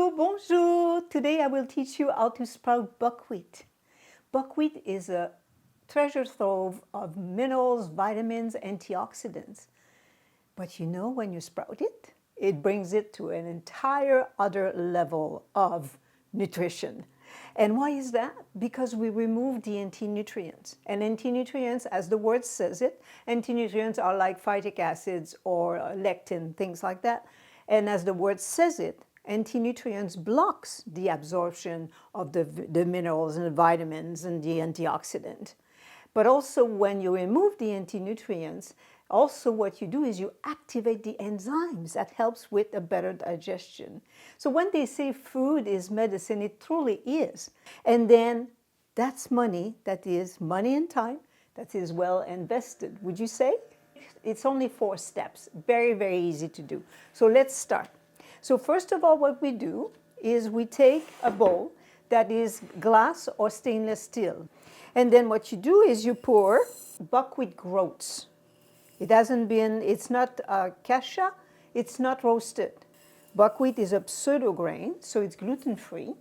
Bonjour, bonjour! Today I will teach you how to sprout buckwheat. Buckwheat is a treasure trove of minerals, vitamins, antioxidants. But you know, when you sprout it, it brings it to an entire other level of nutrition. And why is that? Because we remove the anti-nutrients. And anti-nutrients, as the word says it, anti-nutrients are like phytic acids or lectin, things like that. And as the word says it, anti-nutrients blocks the absorption of the minerals and the vitamins and the antioxidant. But also when you remove the anti-nutrients, also what you do is you activate the enzymes that helps with a better digestion. So when they say food is medicine, it truly is. And then that's money, that is money and time, that is well invested, would you say? It's only 4 steps, very, very easy to do. So let's start. So first of all, what we do is we take a bowl that is glass or stainless steel. And then what you do is you pour buckwheat groats. It's not 𝗙𝗏, it's not roasted. Buckwheat is a pseudo grain, so it's gluten-free.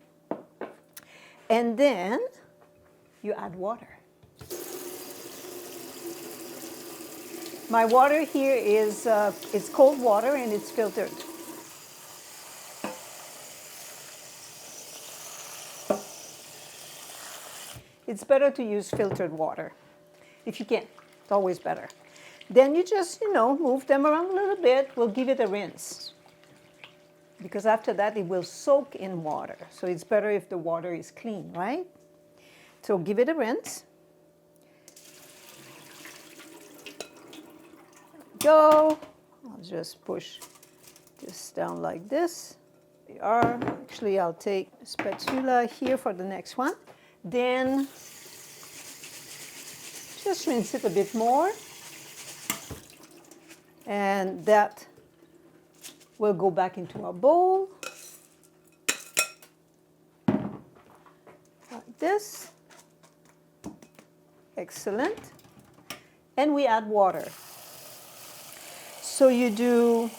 And then you add water. My water here is it's cold water and it's filtered. It's better to use filtered water. If you can, it's always better. Then you just, move them around a little bit. We'll give it a rinse. Because after that, it will soak in water. So it's better if the water is clean, right? So give it a rinse. Go. I'll just push this down like this. There we are. Actually, I'll take a spatula here for the next one. Then just rinse it a bit more. And that will go back into our bowl. Like this. Excellent. And we add water. So you do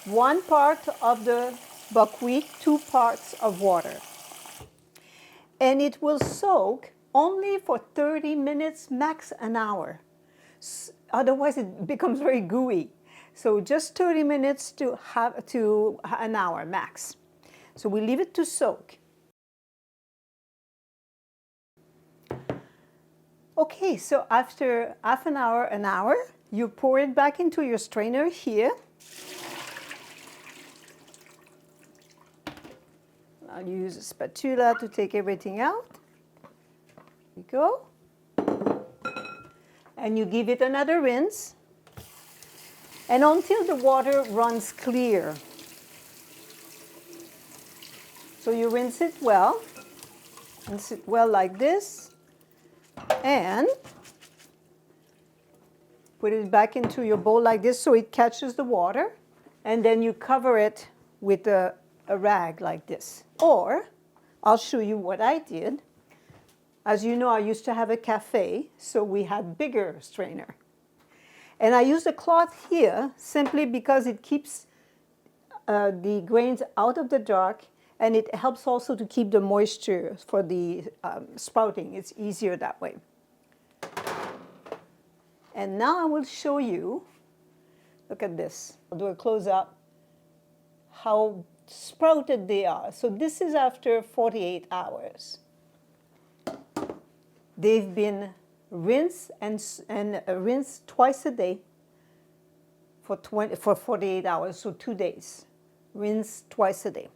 1 part of the buckwheat, 2 parts of water. And it will soak only for 30 minutes, max an hour. Otherwise, it becomes very gooey. So just 30 minutes to an hour max. So we leave it to soak. Okay, so after half an hour, you pour it back into your strainer here. I'll use a spatula to take everything out. There we go. And you give it another rinse. And until the water runs clear. So you rinse it well. Rinse it well like this. And put it back into your bowl like this so it catches the water. And then you cover it with a rag like this. Or I'll show you what I did. As you know, I used to have a cafe, so we had bigger strainer. And I used a cloth here simply because it keeps the grains out of the dark, and it helps also to keep the moisture for the sprouting. It's easier that way. And now I will show you, look at this. I'll do a close-up, how sprouted they are. So this is after 48 hours. They've been rinsed and rinsed twice a day for 48 hours, so 2 days. Rinse twice a day.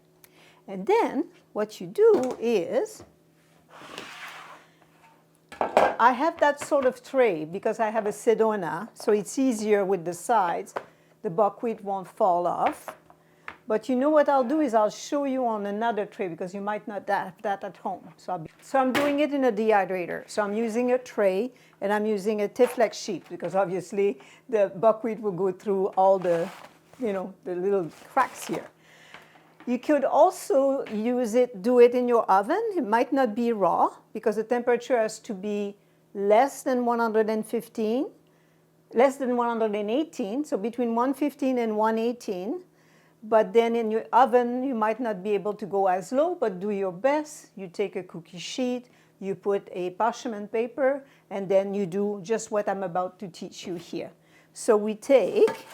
And then what you do is, I have that sort of tray because I have a Sedona, so it's easier with the sides. The buckwheat won't fall off. But you know what I'll do is I'll show you on another tray because you might not have that at home. So I'm doing it in a dehydrator. So I'm using a tray and I'm using a 𝗙𝗏𝗏 because obviously the buckwheat will go through all the little cracks here. You could also do it in your oven. It might not be raw because the temperature has to be less than 118, so between 115 and 118. But then in your oven, you might not be able to go as low, but do your best. You take a cookie sheet, you put a parchment paper, and then you do just what I'm about to teach you here. So we'll take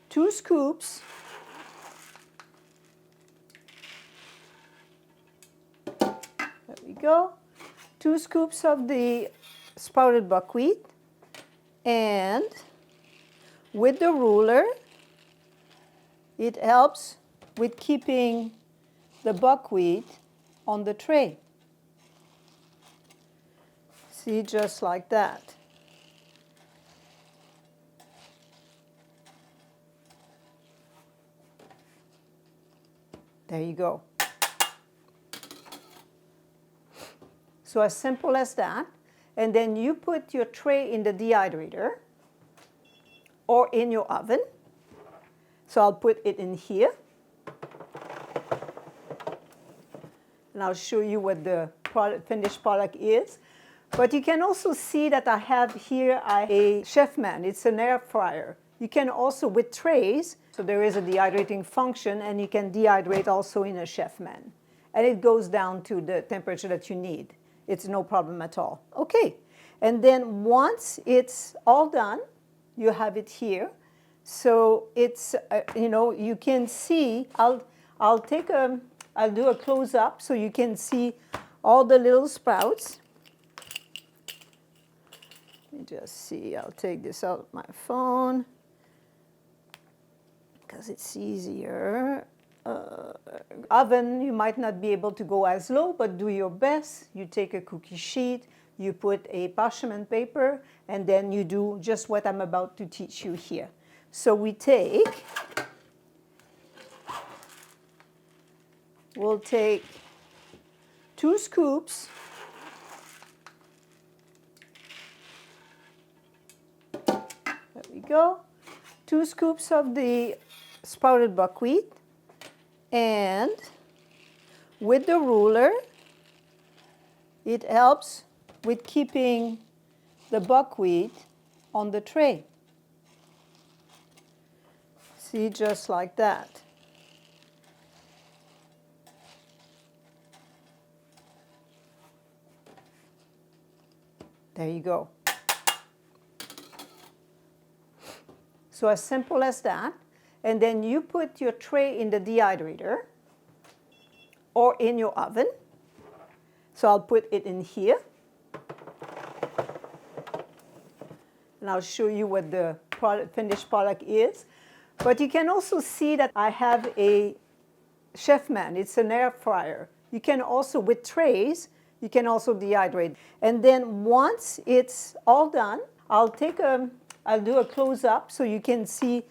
2 scoops there we go, 2 scoops of the sprouted buckwheat, and with the ruler, it helps with keeping the buckwheat on the tray. See, just like that. There you go. So as simple as that. And then you put your tray in the dehydrator or in your oven. So I'll put it in here. And I'll show you what the finished product is. But you can also see that I have here a 𝗏𝗵. It's an air fryer. You can also, with trays, so there is a dehydrating function, and you can dehydrate also in a 𝗏𝗵. And it goes down to the temperature that you need. It's no problem at all. Okay, and then once it's all done, you have it here. So it's, you can see, I'll do a close-up so you can see all the little sprouts. Let me just see, I'll take this out of my phone because it's easier. Oven, you might not be able to go as low, but do your best. You take a cookie sheet, you put a parchment paper, and then you do just what I'm about to teach you here. So we'll take 2 scoops there we go, 2 scoops of the sprouted buckwheat, and with the ruler, it helps with keeping the buckwheat on the tray. See, just like that. There you go. So as simple as that. And then you put your tray in the dehydrator or in your oven. So I'll put it in here. And I'll show you what the finished product is. But you can also see that I have a 𝗏𝗵. It's an air fryer. You can also, with trays, you can also dehydrate. And then once it's all done, I'll do a close-up so you can see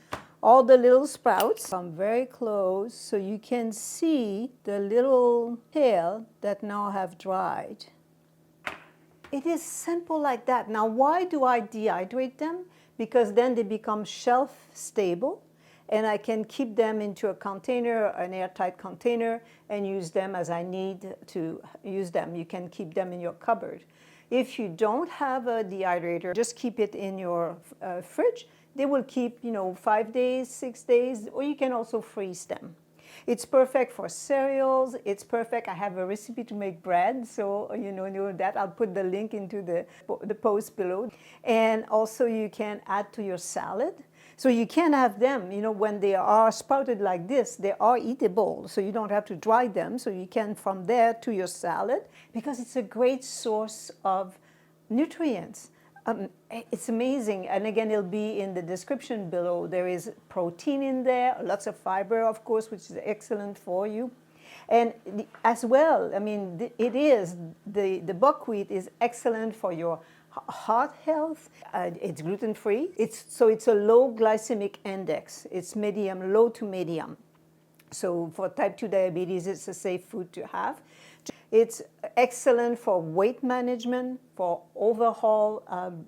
all the little sprouts. Come very close so you can see the little tail that now have dried. It is simple like that. Now, why do I dehydrate them? Because then they become shelf stable, and I can keep them into a container, an airtight container, and use them as I need to use them. You can keep them in your cupboard. If you don't have a dehydrator, just keep it in your fridge. They will keep, 5 days, 6 days, or you can also freeze them. It's perfect for cereals. It's perfect. I have a recipe to make bread, so that. I'll put the link into the post below. And also you can add to your salad. So you can have them, when they are sprouted like this, they are eatable. So you don't have to dry them. So you can from there to your salad, because it's a great source of nutrients. It's amazing, and again, it'll be in the description below. There is protein in there, lots of fiber, of course, which is excellent for you. And as well, the buckwheat is excellent for your heart health. It's gluten-free. It's a low glycemic index. It's medium, low to medium. So for type 2 diabetes, it's a safe food to have. It's excellent for weight management, for overall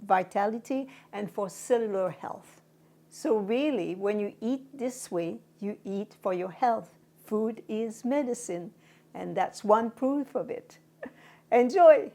vitality, and for cellular health. So really, when you eat this way, you eat for your health. Food is medicine, and that's one proof of it. Enjoy!